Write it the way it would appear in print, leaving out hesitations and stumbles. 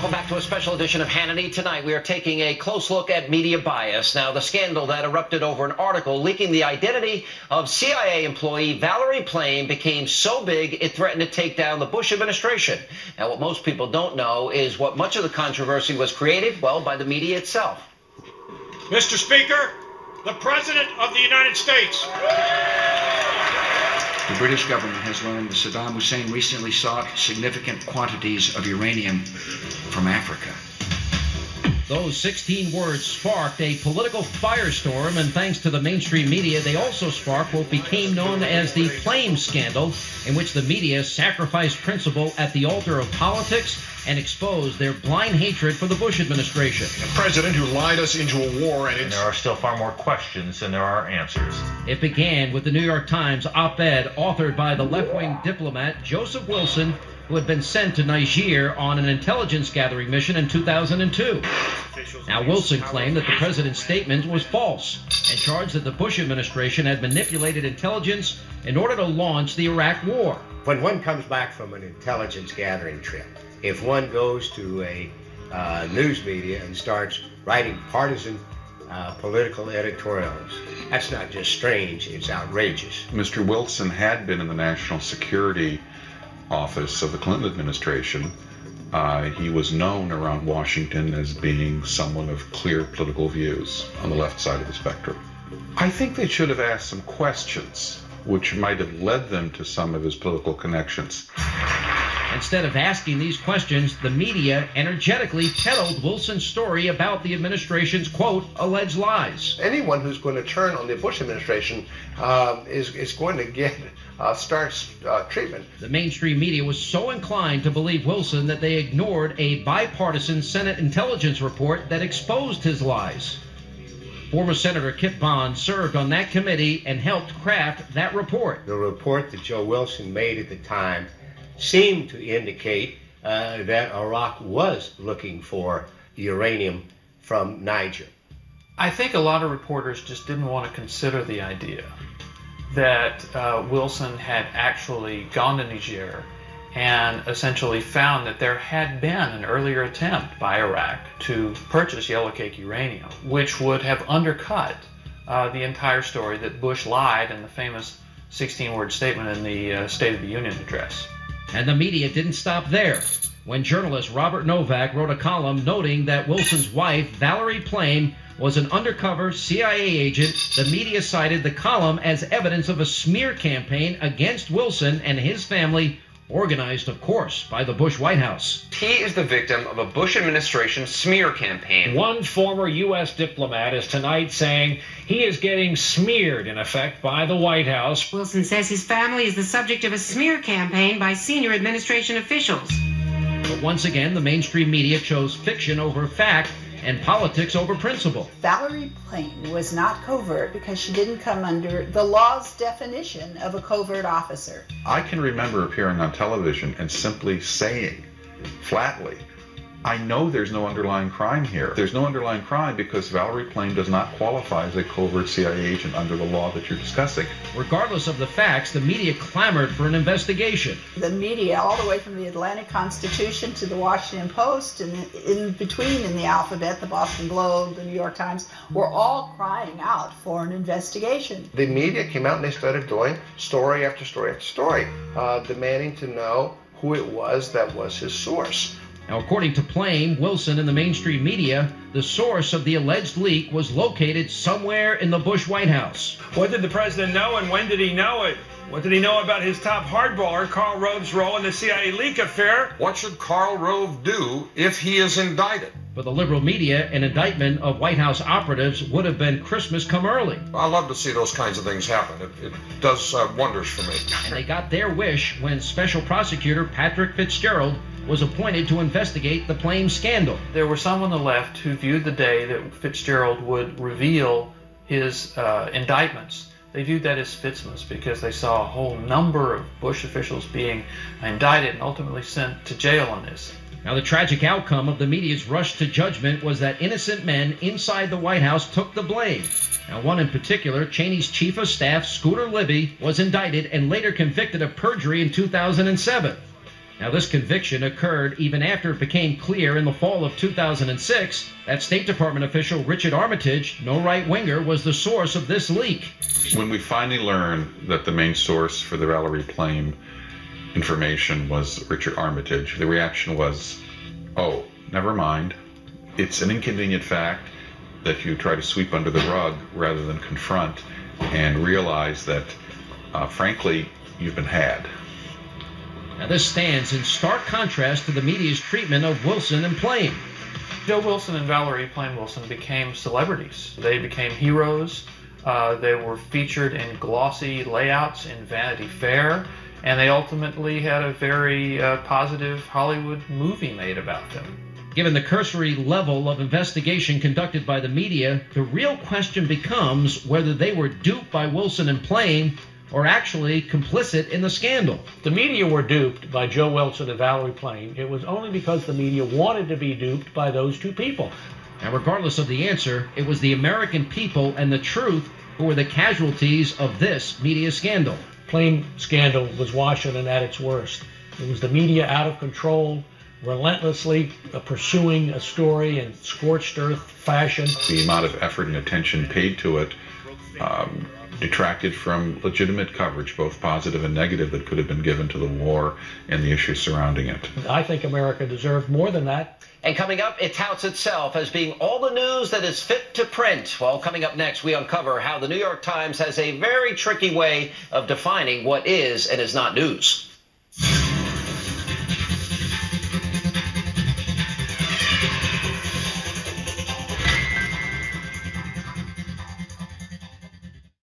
Welcome back to a special edition of Hannity. Tonight we are taking a close look at media bias. Now, the scandal that erupted over an article leaking the identity of CIA employee Valerie Plame became so big it threatened to take down the Bush administration. Now, what most people don't know is what much of the controversy was created, well, by the media itself. Mr. Speaker, the President of the United States. The British government has learned that Saddam Hussein recently sought significant quantities of uranium from Africa. Those 16 words sparked a political firestorm, and thanks to the mainstream media, they also sparked what became known as the Plame scandal, in which the media sacrificed principle at the altar of politics and exposed their blind hatred for the Bush administration. A president who lied us into a war, and there are still far more questions than there are answers. It began with the New York Times op-ed authored by the left-wing diplomat Joseph Wilson, who had been sent to Niger on an intelligence gathering mission in 2002. Now, Wilson claimed that the president's statement was false and charged that the Bush administration had manipulated intelligence in order to launch the Iraq War. When one comes back from an intelligence gathering trip, if one goes to a news media and starts writing partisan political editorials, that's not just strange, it's outrageous. Mr. Wilson had been in the National Security Office of the Clinton administration. He was known around Washington as being someone of clear political views on the left side of the spectrum. I think they should have asked some questions which might have led them to some of his political connections. Instead of asking these questions, the media energetically peddled Wilson's story about the administration's, quote, alleged lies. Anyone who's going to turn on the Bush administration is going to get starts treatment. The mainstream media was so inclined to believe Wilson that they ignored a bipartisan Senate intelligence report that exposed his lies. Former Senator Kit Bond served on that committee and helped craft that report. The report that Joe Wilson made at the time seemed to indicate that Iraq was looking for uranium from Niger. I think a lot of reporters just didn't want to consider the idea that Wilson had actually gone to Niger and essentially found that there had been an earlier attempt by Iraq to purchase Yellowcake uranium, which would have undercut the entire story that Bush lied in the famous 16-word statement in the State of the Union address. And the media didn't stop there. When journalist Robert Novak wrote a column noting that Wilson's wife, Valerie Plame, was an undercover CIA agent, the media cited the column as evidence of a smear campaign against Wilson and his family, organized, of course, by the Bush White House. He is the victim of a Bush administration smear campaign. One former U.S. diplomat is tonight saying he is getting smeared, in effect, by the White House. Wilson says his family is the subject of a smear campaign by senior administration officials. But once again, the mainstream media chose fiction over fact and politics over principle. Valerie Plame was not covert because she didn't come under the law's definition of a covert officer. I can remember appearing on television and simply saying flatly, I know there's no underlying crime here. There's no underlying crime because Valerie Plame does not qualify as a covert CIA agent under the law that you're discussing. Regardless of the facts, the media clamored for an investigation. The media, all the way from the Atlantic Constitution to the Washington Post, and in between in the alphabet, the Boston Globe, the New York Times, were all crying out for an investigation. The media came out and they started doing story after story after story, demanding to know who it was that was his source. Now, according to Plame, Wilson, and the mainstream media, the source of the alleged leak was located somewhere in the Bush White House. What did the president know, and when did he know it? What did he know about his top hardballer, Karl Rove's role in the CIA leak affair? What should Karl Rove do if he is indicted? For the liberal media, an indictment of White House operatives would have been Christmas come early. I love to see those kinds of things happen. It does wonders for me. And they got their wish when Special Prosecutor Patrick Fitzgerald was appointed to investigate the Plame scandal. There were some on the left who viewed the day that Fitzgerald would reveal his indictments. They viewed that as Fitzmas because they saw a whole number of Bush officials being indicted and ultimately sent to jail on this. Now, the tragic outcome of the media's rush to judgment was that innocent men inside the White House took the blame. Now, one in particular, Cheney's chief of staff, Scooter Libby, was indicted and later convicted of perjury in 2007. Now, this conviction occurred even after it became clear in the fall of 2006 that State Department official Richard Armitage, no right-winger, was the source of this leak. When we finally learned that the main source for the Valerie Plame information was Richard Armitage, the reaction was, oh, never mind. It's an inconvenient fact that you try to sweep under the rug rather than confront and realize that, frankly, you've been had. Now, this stands in stark contrast to the media's treatment of Wilson and Plame. Joe Wilson and Valerie Plame Wilson became celebrities. They became heroes. They were featured in glossy layouts in Vanity Fair, and they ultimately had a very positive Hollywood movie made about them. Given the cursory level of investigation conducted by the media, the real question becomes whether they were duped by Wilson and Plame or actually complicit in the scandal. The media were duped by Joe Wilson and Valerie Plame. It was only because the media wanted to be duped by those two people. Now, regardless of the answer, it was the American people and the truth who were the casualties of this media scandal. Plame scandal was Washington at its worst. It was the media out of control, relentlessly pursuing a story in scorched earth fashion. The amount of effort and attention paid to it detracted from legitimate coverage, both positive and negative, that could have been given to the war and the issues surrounding it. I think America deserved more than that. And coming up, it touts itself as being all the news that is fit to print. Well, coming up next, we uncover how the New York Times has a very tricky way of defining what is and is not news.